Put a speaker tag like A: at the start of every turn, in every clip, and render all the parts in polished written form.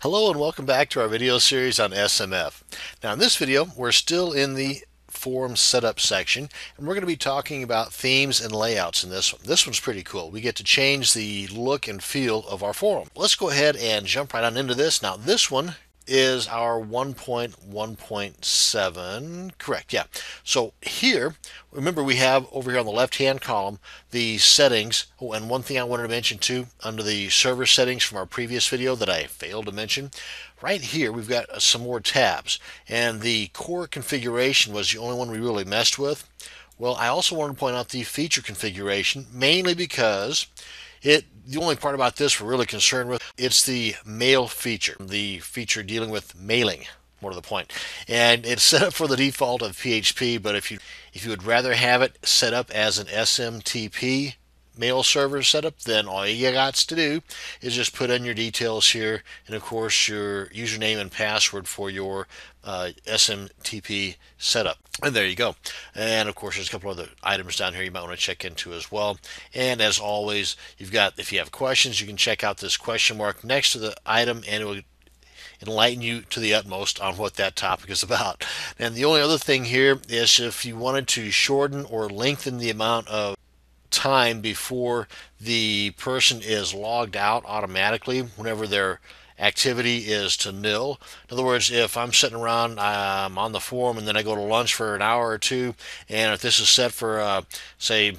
A: Hello and welcome back to our video series on SMF. Now in this video we're still in the forum setup section and we're going to be talking about themes and layouts in this one. This one's pretty cool. We get to change the look and feel of our forum. Let's go ahead and jump right on into this. Now this one is our 1.1.7, correct, yeah. So here, remember we have over here on the left hand column the settings. Oh, and one thing I wanted to mention too, under the server settings from our previous video that I failed to mention, right here we've got some more tabs, and the core configuration was the only one we really messed with. Well, I also wanted to point out the feature configuration, mainly because the only part about this we're really concerned with, it's the mail feature, the feature dealing with mailing, more to the point. And it's set up for the default of PHP, but if you would rather have it set up as an SMTP mail server setup, then all you got to do is just put in your details here, and of course your username and password for your SMTP setup. And there you go. And of course there's a couple other items down here you might want to check into as well. And as always, if you have questions, you can check out this question mark next to the item, and it will enlighten you to the utmost on what that topic is about. And the only other thing here is if you wanted to shorten or lengthen the amount of time before the person is logged out automatically whenever their activity is to nil. In other words, if I'm sitting around, I'm on the forum, and then I go to lunch for an hour or two, and if this is set for, say,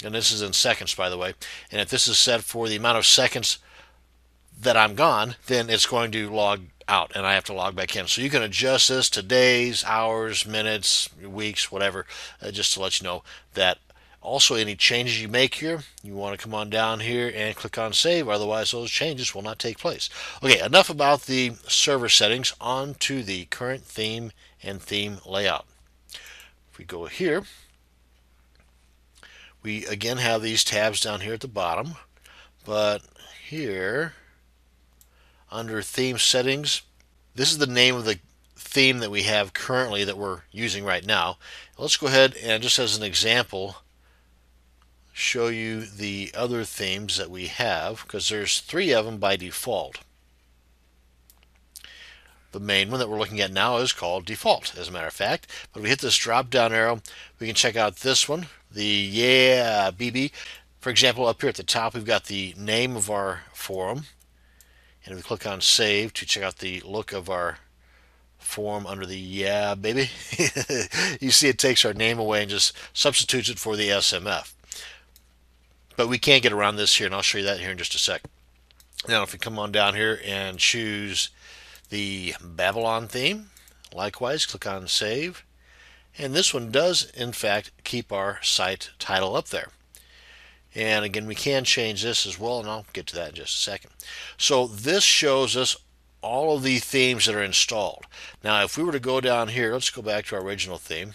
A: and this is in seconds by the way, and if this is set for the amount of seconds that I'm gone, then it's going to log out and I have to log back in. So you can adjust this to days, hours, minutes, weeks, whatever, just to let you know that. Also, any changes you make here, you want to come on down here and click on save, otherwise those changes will not take place. Okay, enough about the server settings, on to the current theme and theme layout. If we go here, we again have these tabs down here at the bottom, but here under theme settings, this is the name of the theme that we have currently that we're using right now. Let's go ahead and, just as an example, show you the other themes that we have, because there's 3 of them by default. The main one that we're looking at now is called default, as a matter of fact. But if we hit this drop down arrow, we can check out this one, the Yeah BB. For example, up here at the top we've got the name of our forum, and if we click on save to check out the look of our forum under the Yeah baby, you see it takes our name away and just substitutes it for the SMF. But we can't get around this here, and I'll show you that here in just a sec. Now if we come on down here and choose the Babylon theme, likewise click on save, and this one does in fact keep our site title up there. And again, we can change this as well, and I'll get to that in just a second. So this shows us all of the themes that are installed. Now if we were to go down here, let's go back to our original theme,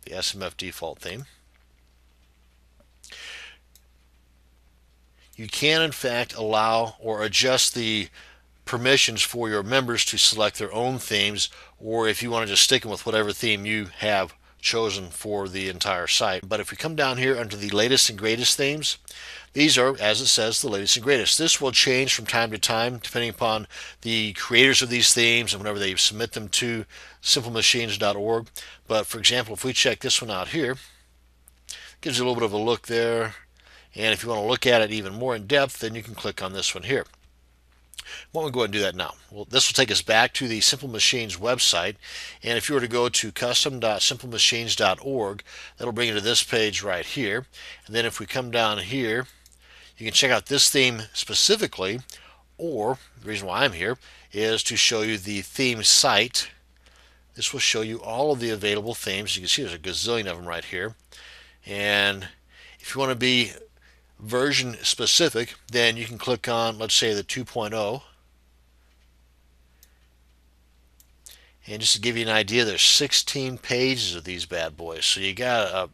A: the SMF default theme. You can in fact allow or adjust the permissions for your members to select their own themes, or if you want to just stick them with whatever theme you have chosen for the entire site. But if we come down here under the latest and greatest themes, these are, as it says, the latest and greatest. This will change from time to time depending upon the creators of these themes and whenever they submit them to simplemachines.org. But for example, if we check this one out here, it gives you a little bit of a look there. And if you want to look at it even more in depth, then you can click on this one here. Why don't we go ahead and do that now? Well, this will take us back to the Simple Machines website, and if you were to go to custom.simplemachines.org, that'll bring you to this page right here. And then if we come down here, you can check out this theme specifically, or the reason why I'm here is to show you the theme site. This will show you all of the available themes. You can see there's a gazillion of them right here. And if you want to be version specific, then you can click on, let's say, the 2.0, and just to give you an idea, there's 16 pages of these bad boys, so you got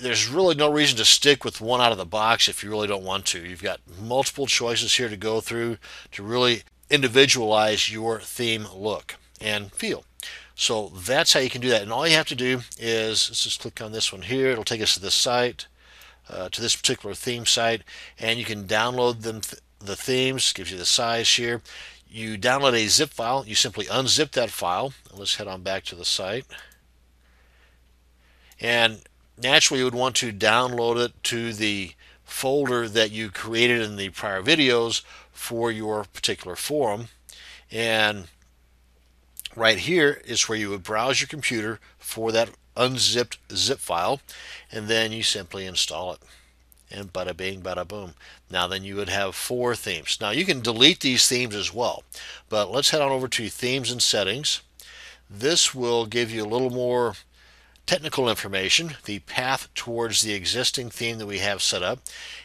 A: there's really no reason to stick with one out of the box if you really don't want to. You've got multiple choices here to go through to really individualize your theme look and feel. So that's how you can do that, and all you have to do is, let's just click on this one here. It'll take us to this site, to this particular theme site, and you can download them, the themes. Gives you the size here. you download a zip file. You simply unzip that file. Let's head on back to the site. And naturally, you would want to download it to the folder that you created in the prior videos for your particular forum. And right here is where you would browse your computer for that unzipped zip file, and then you simply install it. And bada bing, bada boom. Now then you would have 4 themes. Now you can delete these themes as well, but let's head on over to Themes and Settings. This will give you a little more technical information, the path towards the existing theme that we have set up.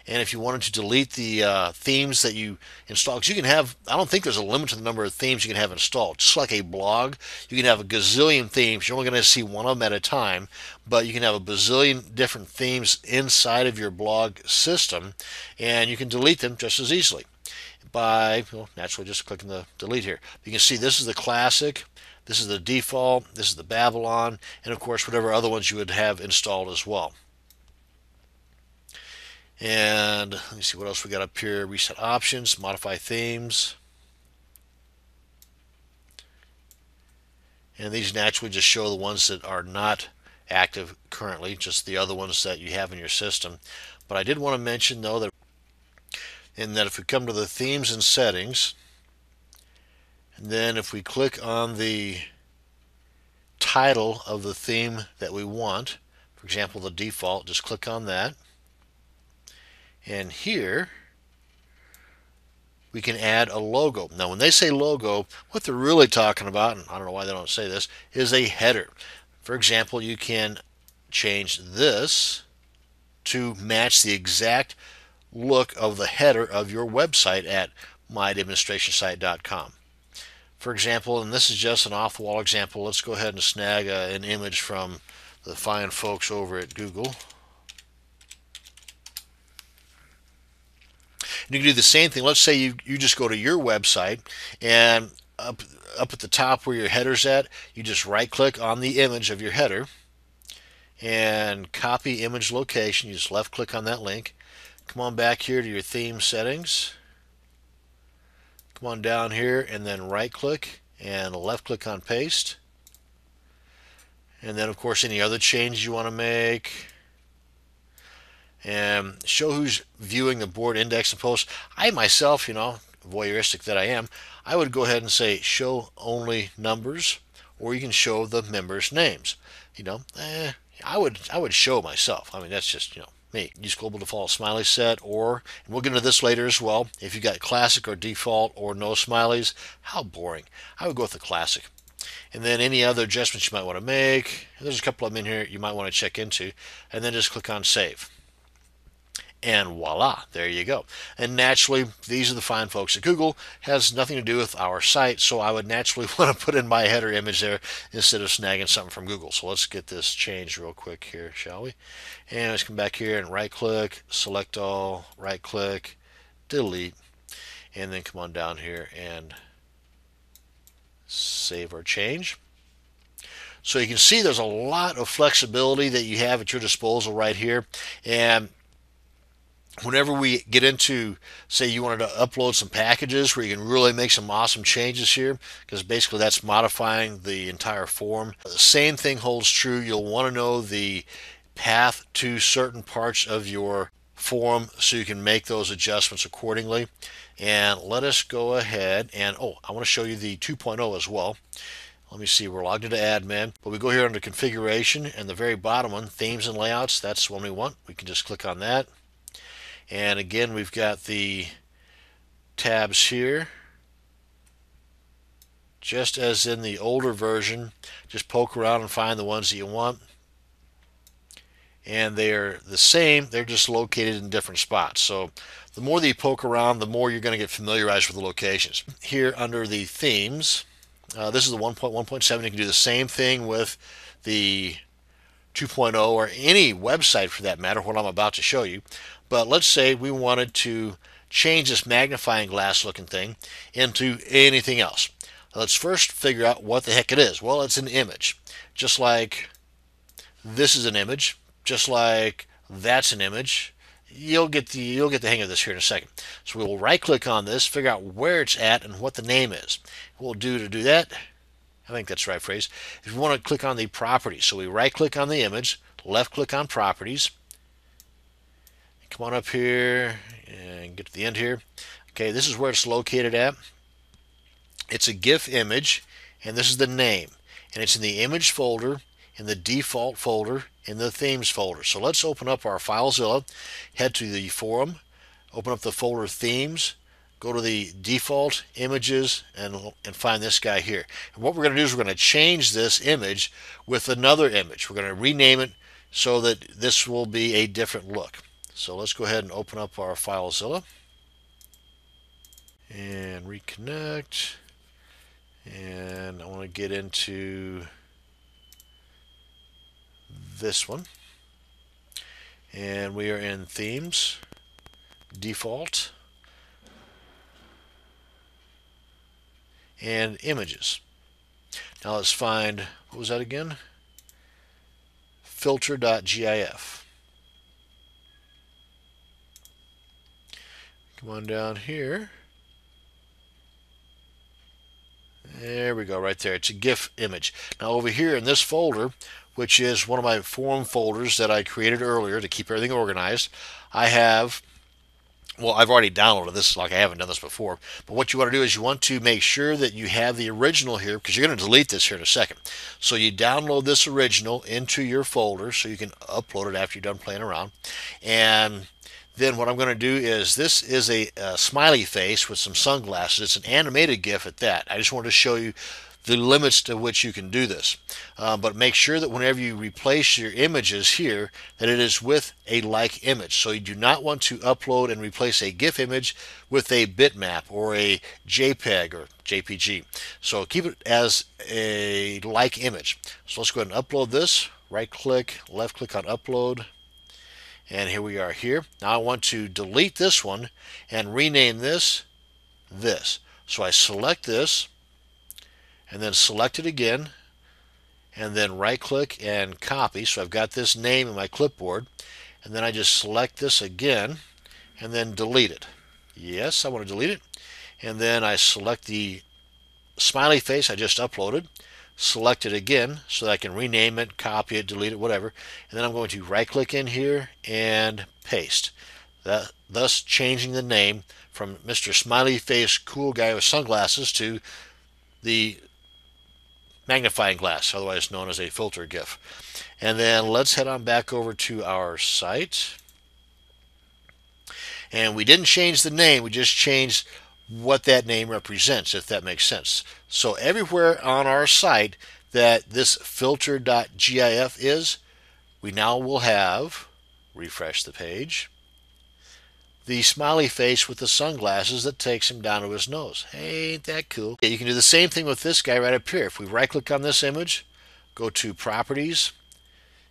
A: And if you wanted to delete the themes that you install, because you can have, I don't think there's a limit to the number of themes you can have installed. Just like a blog, you can have a gazillion themes. You're only going to see one of them at a time, but you can have a bazillion different themes inside of your blog system, and you can delete them just as easily by, well, naturally just clicking the delete here. You can see this is the classic, this is the default, this is the Babylon, and of course whatever other ones you would have installed as well. And let me see what else we got up here. Reset options, modify themes. And these naturally just show the ones that are not active currently, just the other ones that you have in your system. But I did want to mention though that if we come to the themes and settings, and then if we click on the title of the theme that we want, for example the default, just click on that, and here we can add a logo. Now when they say logo, what they're really talking about, and I don't know why they don't say this, is a header. For example, you can change this to match the exact look of the header of your website at myadministrationsite.com. For example, and this is just an off-the-wall example, let's go ahead and snag an image from the fine folks over at Google. And you can do the same thing. Let's say you just go to your website, and up at the top where your header's at, you just right-click on the image of your header and copy image location. You just left-click on that link. Come on back here to your theme settings. Come on down here and then right click and left click on paste. And then of course any other changes you want to make. And show who's viewing the board index and post. I myself, voyeuristic that I am, I would go ahead and say show only numbers, or you can show the members' names. I would show myself. I mean, that's just, me. Use global default smiley set, or, and we'll get into this later as well, if you got classic or default or no smileys. How boring. I would go with the classic. And then any other adjustments you might want to make, there's a couple of them in here you might want to check into, and then just click on save. And voila, there you go. And naturally, these are the fine folks at Google. Has nothing to do with our site, so I would naturally want to put in my header image there instead of snagging something from Google. So let's get this changed real quick here, shall we? And let's come back here and right-click, select all, right-click, delete, and then come on down here and save our change. So you can see there's a lot of flexibility that you have at your disposal right here. And whenever we get into, say you wanted to upload some packages where you can really make some awesome changes here, because basically that's modifying the entire form. The same thing holds true. You'll want to know the path to certain parts of your form so you can make those adjustments accordingly. And let us go ahead and, I want to show you the 2.0 as well. Let me see, we're logged into admin, but we go here under configuration, and the very bottom one, themes and layouts, that's the one we want. We can just click on that. And again, we've got the tabs here. Just as in the older version, just poke around and find the ones that you want. And they're the same, they're just located in different spots. So the more that you poke around, the more you're going to get familiarized with the locations. Here under the themes, this is the 1.1.7. You can do the same thing with the 2.0 or any website for that matter, what I'm about to show you. But let's say we wanted to change this magnifying glass looking thing into anything else. Let's first figure out what the heck it is. Well, it's an image. Just like this is an image, just like that's an image, you'll get the hang of this here in a second. So we will right click on this, figure out where it's at and what the name is. What we'll do to do that, I think that's the right phrase, is we want to click on the properties. So we right click on the image, left click on properties, come on up here and get to the end here. Okay, this is where it's located at. It's a GIF image, and this is the name, and it's in the image folder, in the default folder, in the themes folder. So let's open up our FileZilla, head to the forum, open up the folder themes, go to the default images, and find this guy here. And what we're going to do is we're going to change this image with another image. We're going to rename it so that this will be a different look. So let's go ahead and open up our FileZilla and reconnect. And I want to get into this one. And we are in themes, default, and images. Now let's find, what was that again? Filter.gif. Come on down here. There we go, right there. It's a GIF image. Now over here in this folder, which is one of my forum folders that I created earlier to keep everything organized, I have, well, I've already downloaded this, like I haven't done this before, but what you want to do is you want to make sure that you have the original here, because you're going to delete this here in a second. So you download this original into your folder so you can upload it after you're done playing around. And then what I'm going to do is, this is a smiley face with some sunglasses. It's an animated GIF at that. I just wanted to show you the limits to which you can do this. But make sure that whenever you replace your images here, that it is with a like image. So you do not want to upload and replace a GIF image with a bitmap or a JPEG or JPG. So keep it as a like image. So let's go ahead and upload this. Right click, left click on upload. And here we are here. Now I want to delete this one and rename this this. So I select this and then select it again and then right click and copy. So I've got this name in my clipboard, and then I just select this again and then delete it. Yes, I want to delete it. And then I select the smiley face I just uploaded, select it again so that I can rename it, copy it, delete it, whatever. And then I'm going to right click in here and paste. Thus changing the name from Mr. Smiley Face Cool Guy with Sunglasses to the magnifying glass, otherwise known as a filter GIF. And then let's head on back over to our site. And we didn't change the name, we just changed what that name represents, if that makes sense. So everywhere on our site that this filter.gif is, we now will have, refresh the page, the smiley face with the sunglasses that takes him down to his nose. Hey, ain't that cool? You can do the same thing with this guy right up here. If we right click on this image, go to properties,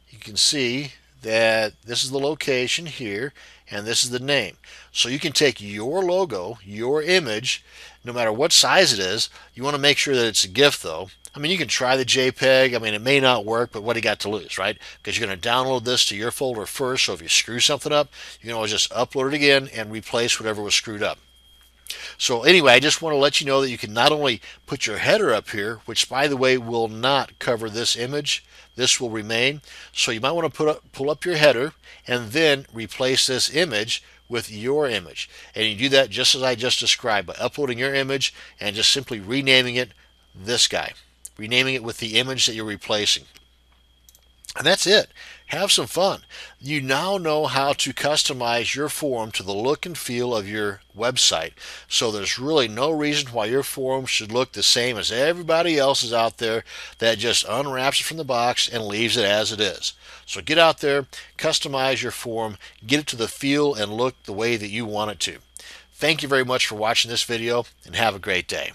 A: you can see that this is the location here and this is the name. So you can take your logo, your image, no matter what size it is. You want to make sure that it's a GIF though. I mean, you can try the JPEG. I mean, it may not work, but what do you got to lose, right? Because you're going to download this to your folder first, so if you screw something up, you can always just upload it again and replace whatever was screwed up. So anyway, I just want to let you know that you can not only put your header up here, which by the way will not cover this image, this will remain. So you might want to pull up your header and then replace this image with your image. And you do that just as I just described, by uploading your image and just simply renaming it this guy. Renaming it with the image that you're replacing. And that's it. Have some fun. You now know how to customize your forum to the look and feel of your website. So there's really no reason why your forum should look the same as everybody else's out there that just unwraps it from the box and leaves it as it is. So get out there, customize your forum, get it to the feel and look the way that you want it to. Thank you very much for watching this video, and have a great day.